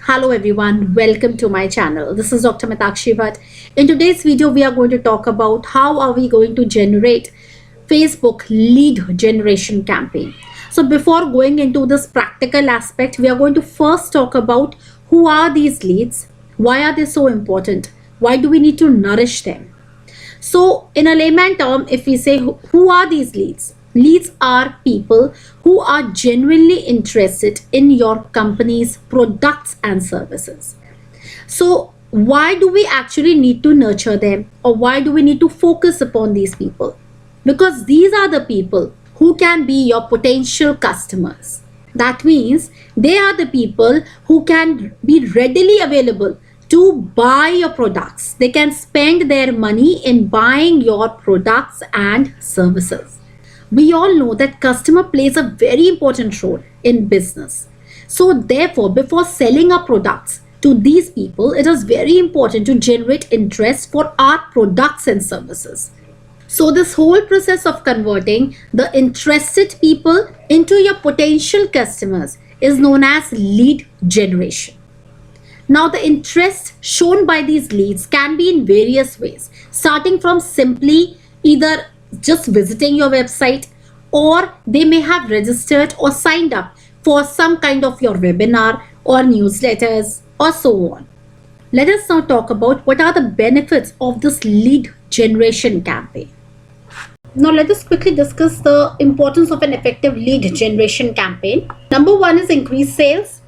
Hello everyone, welcome to my channel. This is Dr. Meetakshi. But in today's video, we are going to talk about how are we going to generate Facebook lead generation campaign. So before going into this practical aspect, we are going to first talk about who are these leads, why are they so important, why do we need to nourish them. So in a layman term, if we say who are these leads? Leads are people who are genuinely interested in your company's products and services. So why do we actually need to nurture them, or why do we need to focus upon these people? Because these are the people who can be your potential customers. That means they are the people who can be readily available to buy your products. They can spend their money in buying your products and services. We all know that customer plays a very important role in business. So therefore, before selling our products to these people, it is very important to generate interest for our products and services. So this whole process of converting the interested people into your potential customers is known as lead generation. Now, the interest shown by these leads can be in various ways, starting from simply either just visiting your website, or they may have registered or signed up for some kind of your webinar or newsletters or so on. Let us now talk about what are the benefits of this lead generation campaign. Now let us quickly discuss the importance of an effective lead generation campaign. Number one is increased sales.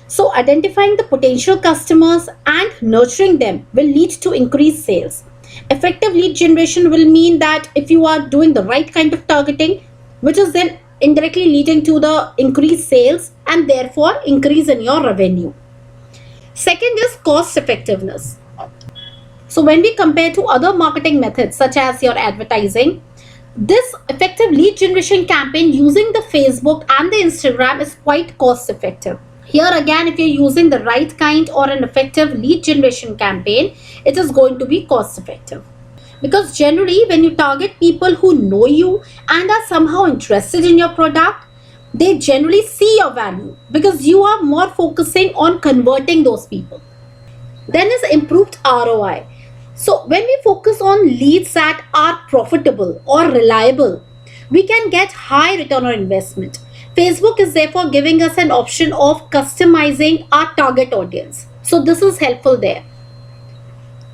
So identifying the potential customers and nurturing them will lead to increased sales. Effective lead generation will mean that if you are doing the right kind of targeting, which is then indirectly leading to the increased sales and therefore increase in your revenue. Second is cost effectiveness. So when we compare to other marketing methods such as your advertising, this effective lead generation campaign using the Facebook and the Instagram is quite cost effective. Here again, if you're using the right kind or an effective lead generation campaign, it is going to be cost effective. Because generally, when you target people who know you and are somehow interested in your product, they generally see your value because you are more focusing on converting those people. Then is improved ROI. So when we focus on leads that are profitable or reliable, we can get high return on investment. Facebook is therefore giving us an option of customizing our target audience. So this is helpful there.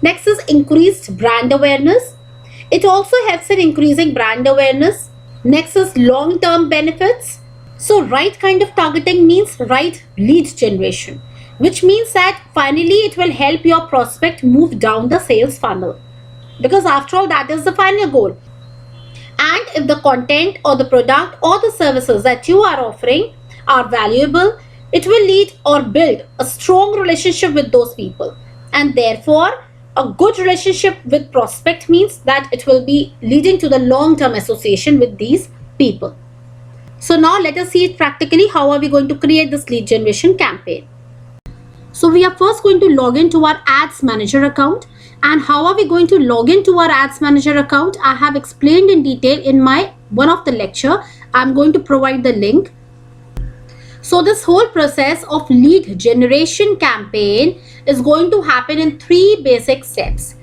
Next is increased brand awareness. It also helps in increasing brand awareness. Next is long-term benefits. So right kind of targeting means right lead generation, which means that finally it will help your prospect move down the sales funnel. Because after all, that is the final goal. And if the content or the product or the services that you are offering are valuable, it will lead or build a strong relationship with those people. And therefore, a good relationship with prospect means that it will be leading to the long-term association with these people. So now let us see it practically. How are we going to create this lead generation campaign? So we are first going to log into our Ads Manager account. And how are we going to log into our Ads Manager account? I have explained in detail in my one of the lecture. I'm going to provide the link. So this whole process of lead generation campaign is going to happen in three basic steps.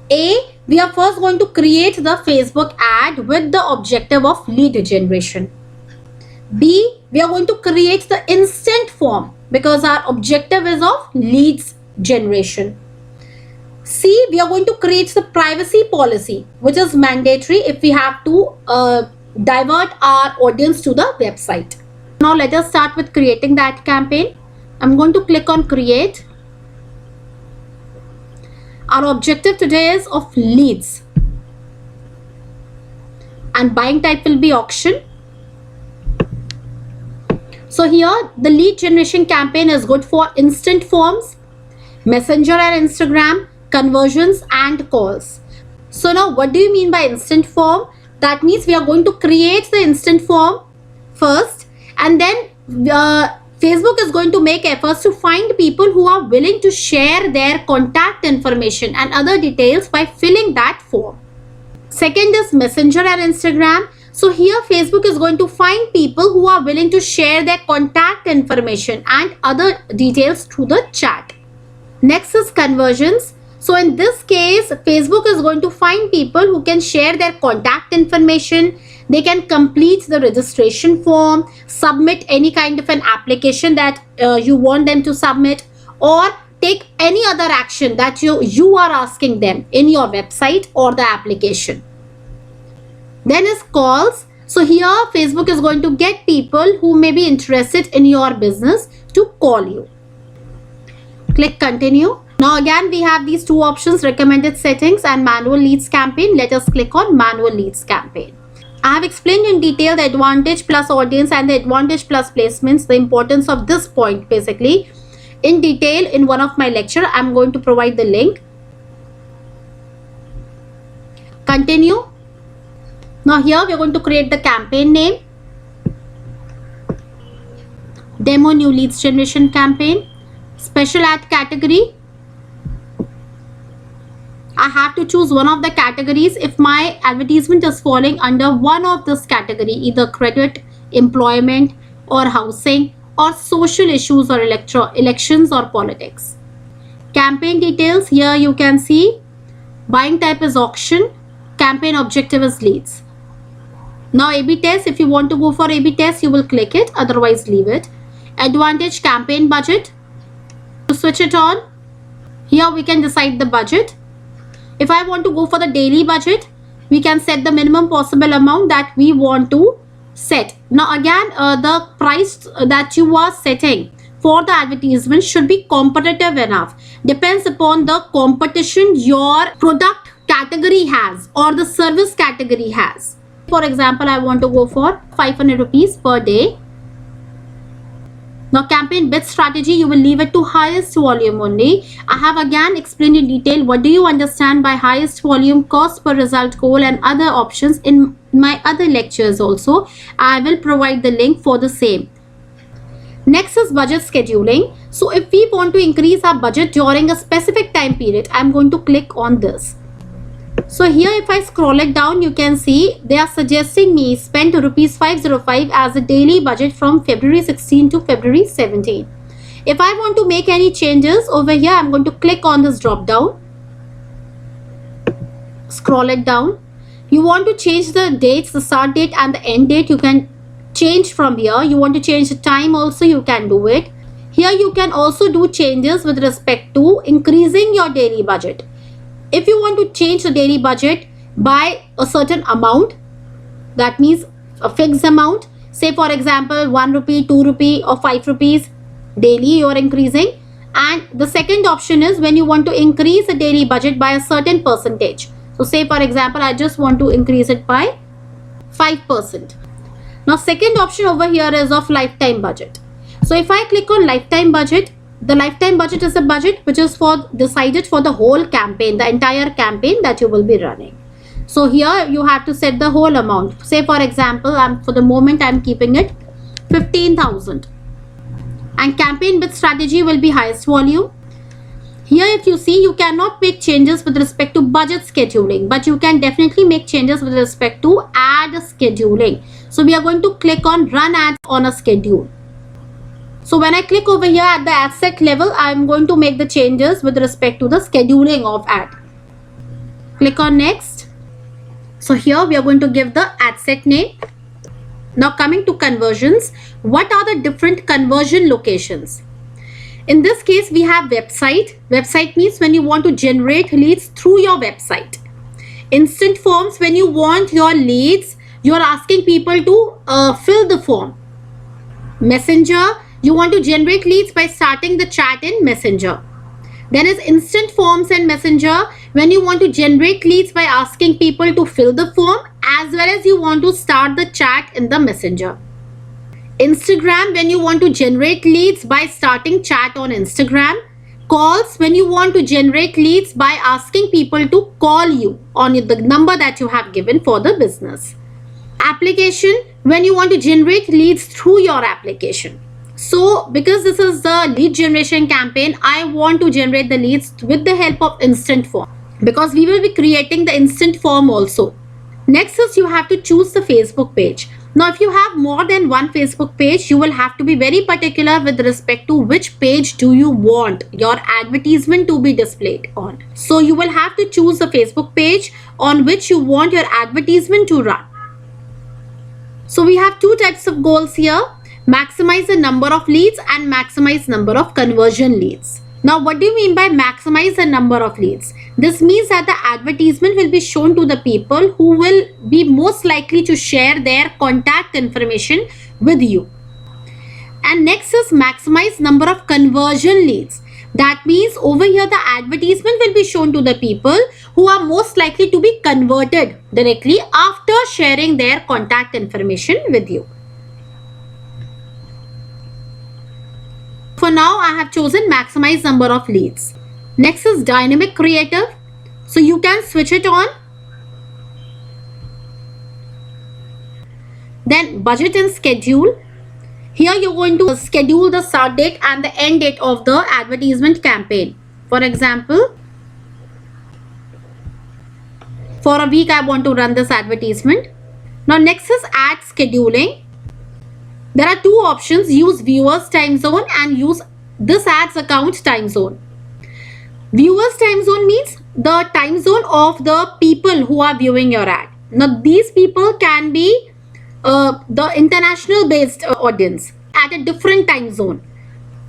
A, we are first going to create the Facebook ad with the objective of lead generation. B, we are going to create the instant form because our objective is of leads generation. C, we are going to create the privacy policy, which is mandatory if we have to divert our audience to the website. Now let us start with creating that campaign. I'm going to click on create. Our objective today is of leads. And buying type will be auction. So here the lead generation campaign is good for instant forms, Messenger and Instagram, conversions and calls. So now what do you mean by instant form? That means we are going to create the instant form first, and then Facebook is going to make efforts to find people who are willing to share their contact information and other details by filling that form. Second is Messenger and Instagram. So here Facebook is going to find people who are willing to share their contact information and other details through the chat. Next is conversions. So in this case, Facebook is going to find people who can share their contact information. They can complete the registration form, submit any kind of an application that you want them to submit, or take any other action that you are asking them in your website or the application. Then is calls. So here Facebook is going to get people who may be interested in your business to call you. Click continue. Now again we have these two options, recommended settings and manual leads campaign. Let us click on manual leads campaign. I have explained in detail the advantage plus audience and the advantage plus placements, the importance of this point basically in detail in one of my lecture. I'm going to provide the link. Continue. Now here we are going to create the campaign name. Demo new leads generation campaign. Special ad category. I have to choose one of the categories if my advertisement is falling under one of this category, either credit, employment or housing or social issues or elections or politics. Campaign details. Here you can see buying type is auction, campaign objective is leads. Now A/B test, if you want to go for A/B test, you will click it, otherwise leave it. Advantage campaign budget. To switch it on, here we can decide the budget. If I want to go for the daily budget, we can set the minimum possible amount that we want to set. Now again, the price that you are setting for the advertisement should be competitive enough. Depends upon the competition your product category has or the service category has. For example, I want to go for 500 rupees per day. Now campaign bid strategy, you will leave it to highest volume only. I have again explained in detail what do you understand by highest volume, cost per result goal and other options in my other lectures also. I will provide the link for the same. Next is budget scheduling. So if we want to increase our budget during a specific time period, I'm going to click on this. So here if I scroll it down, you can see they are suggesting me spend rupees 505 as a daily budget from February 16 to February 17. If I want to make any changes over here, I'm going to click on this drop down. Scroll it down. You want to change the dates, the start date and the end date, you can change from here. You want to change the time also, you can do it. Here you can also do changes with respect to increasing your daily budget. If you want to change the daily budget by a certain amount, that means a fixed amount, say for example 1 rupee, 2 rupee or 5 rupees daily you are increasing. And the second option is when you want to increase the daily budget by a certain percentage. So say for example, I just want to increase it by 5%. Now second option over here is of lifetime budget. So if I click on lifetime budget, the lifetime budget is a budget which is decided for the whole campaign, the entire campaign that you will be running. So here you have to set the whole amount. Say for example, for the moment I'm keeping it 15,000. And campaign bid strategy will be highest volume. Here if you see, you cannot make changes with respect to budget scheduling, but you can definitely make changes with respect to ad scheduling. So we are going to click on run ads on a schedule. So when I click over here at the ad set level, I'm going to make the changes with respect to the scheduling of ad. Click on next. So here we are going to give the ad set name. Now coming to conversions, what are the different conversion locations? In this case, we have website. Website means when you want to generate leads through your website. Instant forms, when you want your leads, you are asking people to fill the form. Messenger, you want to generate leads by starting the chat in Messenger. Then is instant forms and Messenger, when you want to generate leads by asking people to fill the form as well as you want to start the chat in the Messenger. Instagram, when you want to generate leads by starting chat on Instagram. Calls, when you want to generate leads by asking people to call you on the number that you have given for the business. Application, when you want to generate leads through your application. So because this is the lead generation campaign, I want to generate the leads with the help of instant form, because we will be creating the instant form also. Next is you have to choose the Facebook page. Now, if you have more than one Facebook page, you will have to be very particular with respect to which page do you want your advertisement to be displayed on. So you will have to choose the Facebook page on which you want your advertisement to run. So we have two types of goals here: maximize the number of leads and maximize number of conversion leads. Now, what do you mean by maximize the number of leads? This means that the advertisement will be shown to the people who will be most likely to share their contact information with you. And next is maximize number of conversion leads. That means over here the advertisement will be shown to the people who are most likely to be converted directly after sharing their contact information with you. For now, I have chosen maximize number of leads. Next is dynamic creative. So you can switch it on. Then budget and schedule. Here you're going to schedule the start date and the end date of the advertisement campaign. For example, for a week I want to run this advertisement. Now next is ad scheduling. There are two options: use viewers time zone and use this ads account time zone. Viewers time zone means the time zone of the people who are viewing your ad. Now these people can be the international based audience at a different time zone.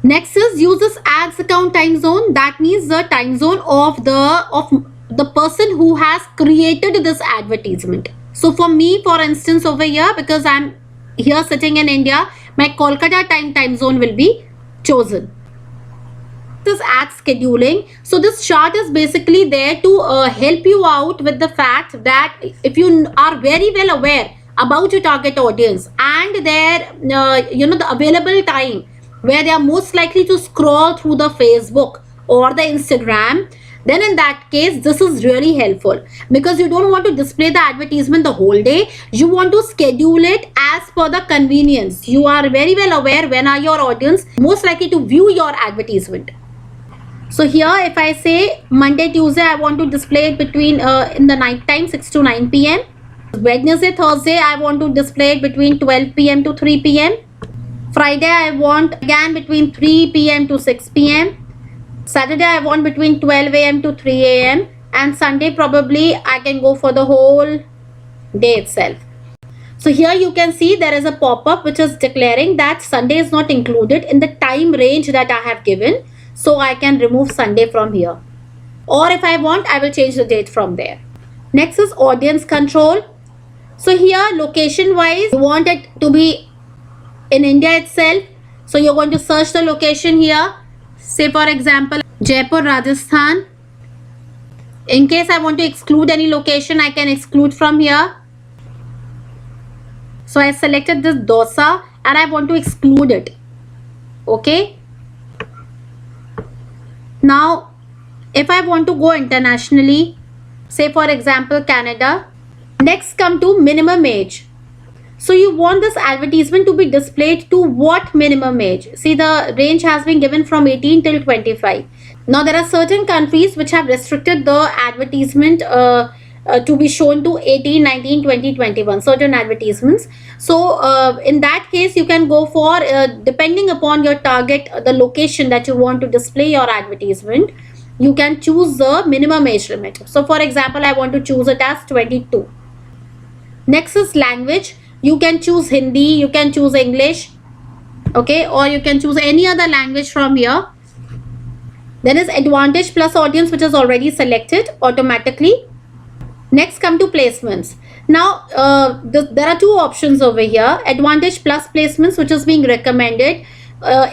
Next is use this ads account time zone. That means the time zone of the person who has created this advertisement. So for me, for instance, over here, because I'm here sitting in India, my Kolkata time zone will be chosen. This ad scheduling. So this chart is basically there to help you out with the fact that if you are very well aware about your target audience and their the available time where they are most likely to scroll through the Facebook or the Instagram, then in that case this is really helpful, because you don't want to display the advertisement the whole day. You want to schedule it as per the convenience. You are very well aware when are your audience most likely to view your advertisement. So here if I say Monday, Tuesday, I want to display it between in the night time 6 to 9 p.m. Wednesday, Thursday, I want to display it between 12 p.m. to 3 p.m. Friday, I want again between 3 p.m. to 6 p.m. Saturday, I want between 12 a.m. to 3 a.m. And Sunday, probably I can go for the whole day itself. So here you can see there is a pop-up which is declaring that Sunday is not included in the time range that I have given. So I can remove Sunday from here. Or if I want, I will change the date from there. Next is audience control. So here location wise, you want it to be in India itself. So you're going to search the location here. Say for example, Jaipur, Rajasthan. In case I want to exclude any location, I can exclude from here. So I selected this dosa and I want to exclude it. Okay. Now, if I want to go internationally, say for example, Canada. Next come to minimum age. So you want this advertisement to be displayed to what minimum age? See, the range has been given from 18 till 25. Now there are certain countries which have restricted the advertisement to be shown to 18, 19, 20, 21, certain advertisements. So in that case, you can go for, depending upon your target, the location that you want to display your advertisement, you can choose the minimum age limit. So for example, I want to choose it as 22. Next is language. You can choose Hindi, you can choose English, okay, or you can choose any other language from here. Then is advantage plus audience, which is already selected automatically. Next come to placements. Now there are two options over here: advantage plus placements, which is being recommended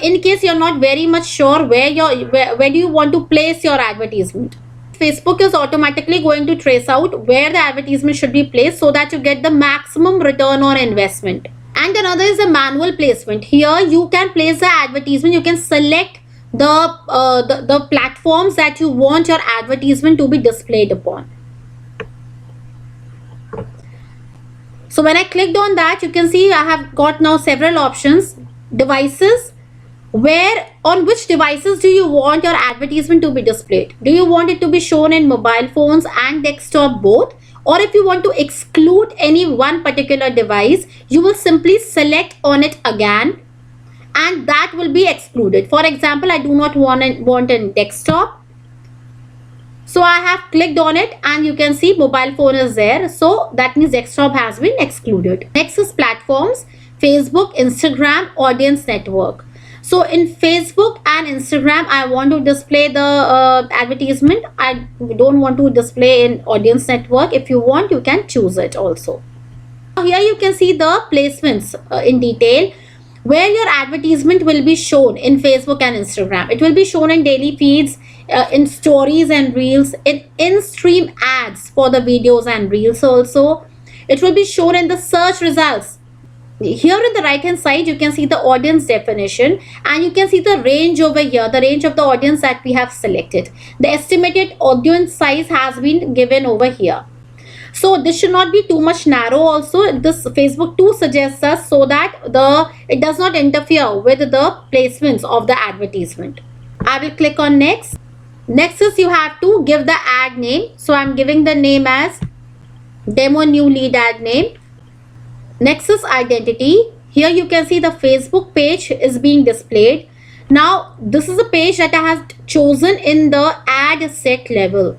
in case you're not very much sure where do you want to place your advertisement. Facebook is automatically going to trace out where the advertisement should be placed so that you get the maximum return on investment. And another is the manual placement. Here you can place the advertisement. You can select the platforms that you want your advertisement to be displayed upon. So when I clicked on that, you can see I have got now several options. Devices. On which devices do you want your advertisement to be displayed? Do you want it to be shown in mobile phones and desktop both, or if you want to exclude any one particular device, you will simply select on it again and that will be excluded. For example, I do not want a desktop, so I have clicked on it and you can see mobile phone is there, so that means desktop has been excluded. Next is platforms: Facebook, Instagram, audience network. So in Facebook and Instagram, I want to display the advertisement. I don't want to display in audience network. If you want, you can choose it also. Here you can see the placements in detail, where your advertisement will be shown in Facebook and Instagram. It will be shown in daily feeds, in stories and reels, in in-stream ads for the videos and reels also. It will be shown in the search results. Here in the right hand side, you can see the audience definition and you can see the range over here, the range of the audience that we have selected. The estimated audience size has been given over here. So this should not be too much narrow also. This Facebook too suggests us so that it does not interfere with the placements of the advertisement. I will click on next. Next is you have to give the ad name. So I'm giving the name as demo new lead ad name. Next is identity. Here you can see the Facebook page is being displayed. Now this is a page that I have chosen in the ad set level.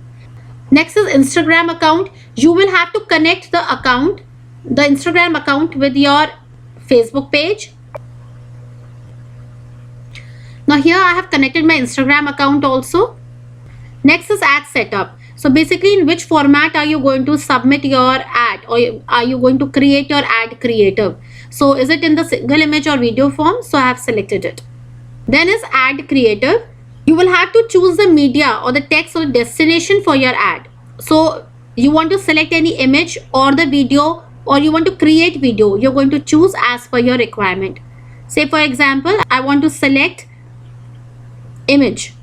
Next is Instagram account. You will have to connect the Instagram account with your Facebook page. Now here I have connected my Instagram account also. Next is ad setup. So basically, in which format are you going to submit your ad, or are you going to create your ad creative? So is it in the single image or video form? So I have selected it. Then is ad creative. You will have to choose the media or the text or destination for your ad. So you want to select any image or the video, or you want to create video. You're going to choose as per your requirement. Say for example, I want to select image.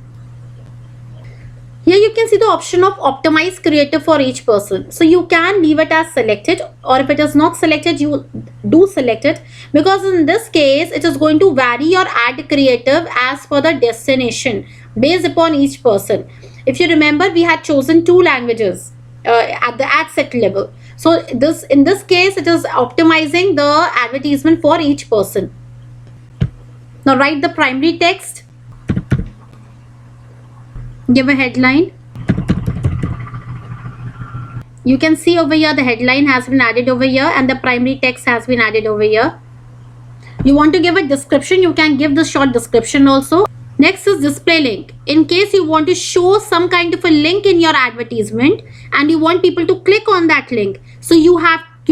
Here you can see the option of optimize creative for each person. So you can leave it as selected, or if it is not selected, you do select it, because in this case it is going to vary your ad creative as per the destination based upon each person. If you remember, we had chosen 2 languages at the ad set level. So in this case it is optimizing the advertisement for each person. Now write the primary text. Give a headline. You can see over here the headline has been added over here and the primary text has been added over here. You want to give a description, you can give the short description also. Next is display link. In case you want to show some kind of a link in your advertisement and you want people to click on that link, so you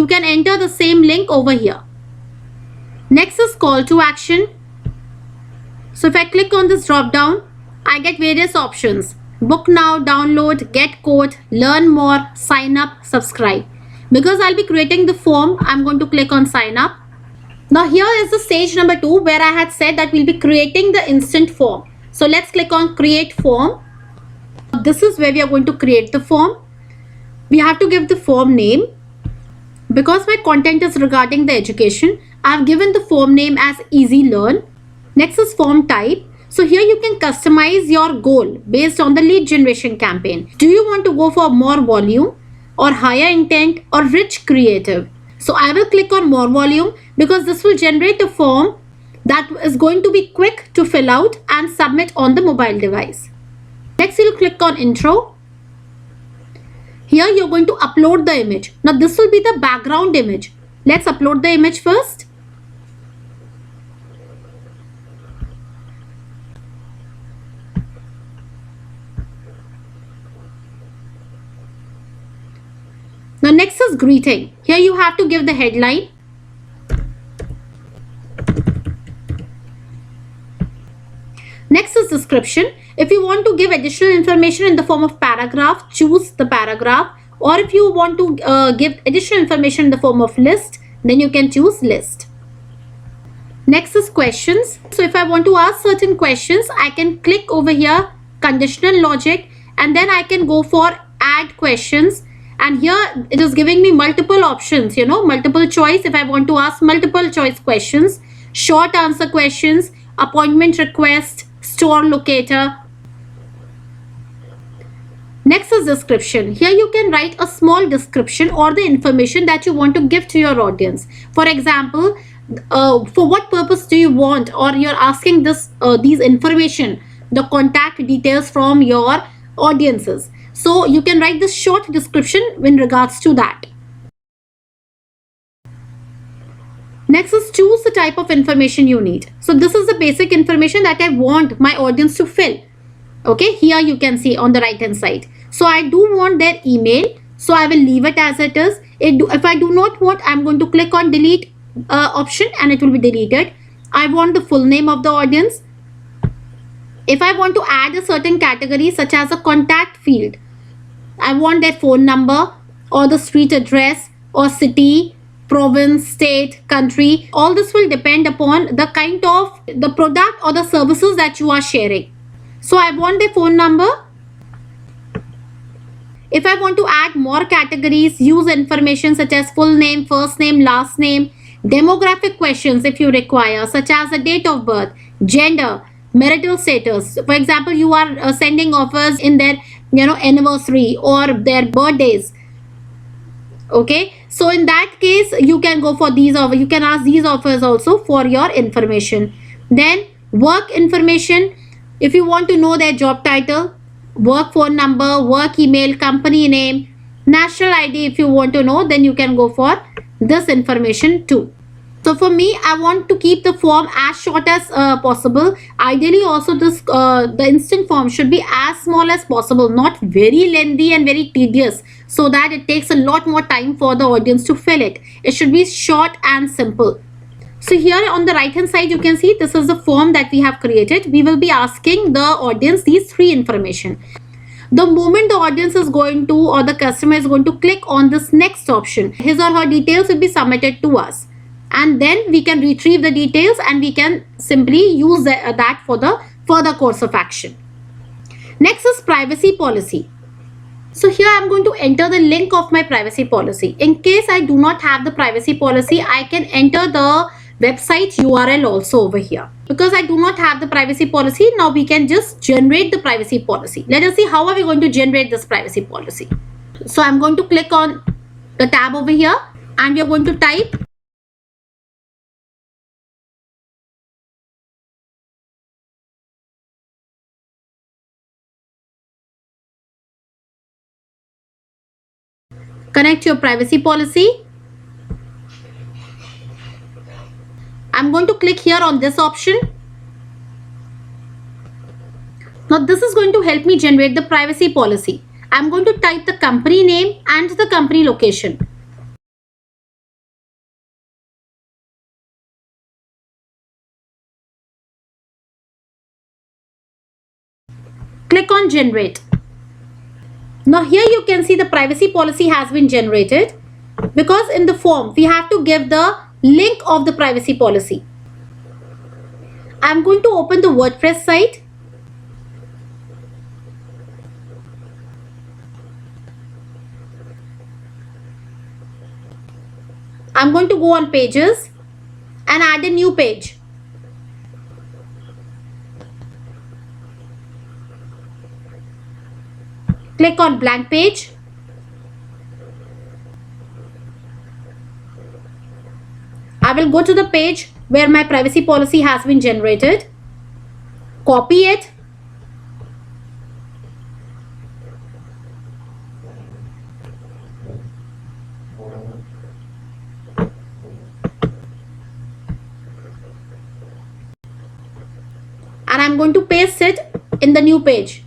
can enter the same link over here. Next is call to action. So if I click on this drop down, I get various options: book now, download, get code, learn more, sign up, subscribe. Because I'll be creating the form, I'm going to click on sign up. Now here is the stage number 2, where I had said that we'll be creating the instant form. So let's click on create form. This is where we are going to create the form. We have to give the form name. Because my content is regarding the education, I have given the form name as easy learn. Next is form type. So here you can customize your goal based on the lead generation campaign. Do you want to go for more volume, or higher intent, or rich creative? So I will click on more volume, because this will generate a form that is going to be quick to fill out and submit on the mobile device. Next you'll click on intro. Here you're going to upload the image. Now this will be the background image. Let's upload the image first. Now next is greeting. Here you have to give the headline. Next is description. If you want to give additional information in the form of paragraph, choose the paragraph. Or if you want to give additional information in the form of list, then you can choose list. Next is questions. So if I want to ask certain questions, I can click over here, conditional logic, and then I can go for add questions. And here it is giving me multiple options, multiple choice. If I want to ask multiple choice questions, short answer questions, appointment request, store locator. Next is description. Here you can write a small description or the information that you want to give to your audience. For example, for what purpose do you want, or you're asking these information, the contact details from your audiences. So you can write this short description in regards to that. Next is choose the type of information you need. So this is the basic information that I want my audience to fill. Okay, here you can see on the right hand side. So I do want their email, so I will leave it as it is. If I do not want, I'm going to click on delete option and it will be deleted. I want the full name of the audience. If I want to add a certain category such as a contact field, I want their phone number or the street address or city, province, state, country. All this will depend upon the kind of the product or the services that you are sharing. So I want their phone number. If I want to add more categories, use information such as full name, first name, last name, demographic questions if you require, such as the date of birth, gender, marital status. For example, you are sending offers in their anniversary or their birthdays. Okay, so in that case you can go for these offers. You can ask these offers also for your information. Then work information. If you want to know their job title, work phone number, work email, company name, national ID, if you want to know, then you can go for this information too. So for me, I want to keep the form as short as possible. Ideally also the instant form should be as small as possible, not very lengthy and very tedious, so that it takes a lot more time for the audience to fill it. It should be short and simple. So here on the right hand side, you can see this is the form that we have created. We will be asking the audience these three information. The moment the audience is going to, or the customer is going to click on this next option, his or her details will be submitted to us. And then we can retrieve the details and we can simply use that for the further course of action. Next is privacy policy. So here I'm going to enter the link of my privacy policy. In case I do not have the privacy policy, I can enter the website URL also over here. Because I do not have the privacy policy, now we can just generate the privacy policy. Let us see how are we going to generate this privacy policy. So I'm going to click on the tab over here and we are going to type connect your privacy policy. I'm going to click here on this option. Now this is going to help me generate the privacy policy. I'm going to type the company name and the company location. Click on generate. Now here you can see the privacy policy has been generated, because in the form we have to give the link of the privacy policy. I'm going to open the WordPress site. I'm going to go on pages and add a new page. Click on blank page. I will go to the page where my privacy policy has been generated. Copy it. And I'm going to paste it in the new page.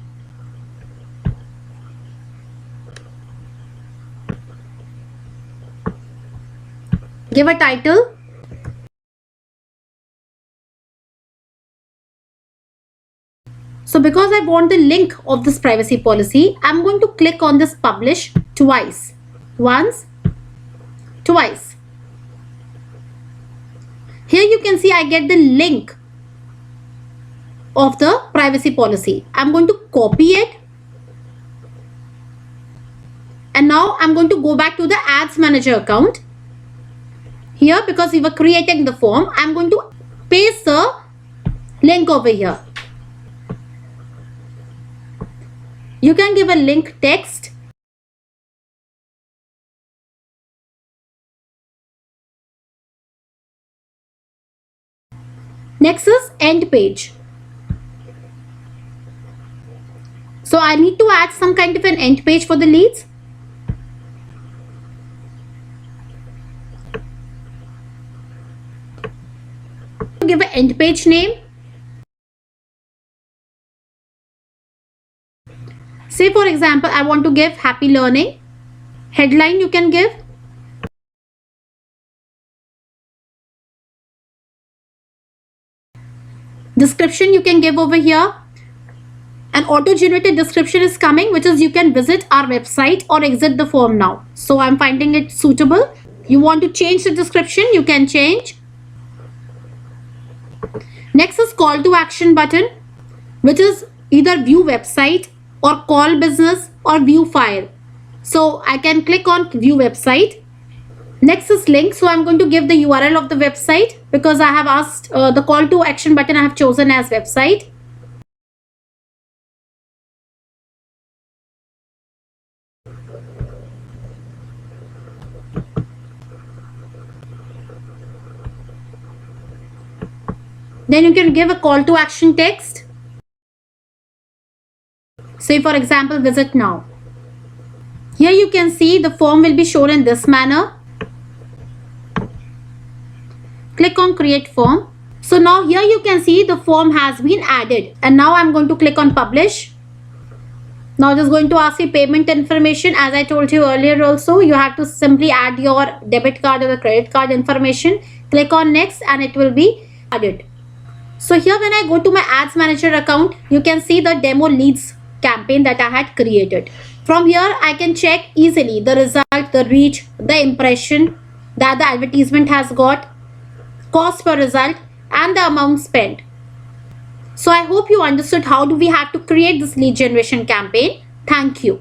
Give a title. So because I want the link of this privacy policy, I'm going to click on this publish twice. Once, twice. Here you can see I get the link of the privacy policy. I'm going to copy it. And now I'm going to go back to the Ads Manager account. Here, because we were creating the form, I'm going to paste the link over here. You can give a link text. Next is end page. So I need to add some kind of an end page for the leads. Give an end page name. Say for example, I want to give happy learning. Headline you can give. Description you can give over here. An auto-generated description is coming, which is you can visit our website or exit the form now. So I'm finding it suitable. You want to change the description, you can change. Next is call to action button, which is either view website or call business or view file. So I can click on view website. Next is link. So I'm going to give the URL of the website because I have asked the call to action button I have chosen as website. Then you can give a call to action text. Say for example, visit now. Here you can see the form will be shown in this manner. Click on create form. So now here you can see the form has been added, and now I'm going to click on publish. Now it is going to ask you payment information. As I told you earlier also, you have to simply add your debit card or the credit card information. Click on next and it will be added. So here when I go to my ads manager account, you can see the demo leads campaign that I had created. From here I can check easily the result, the reach, the impression that the advertisement has got, cost per result and the amount spent. So I hope you understood how do we have to create this lead generation campaign. Thank you.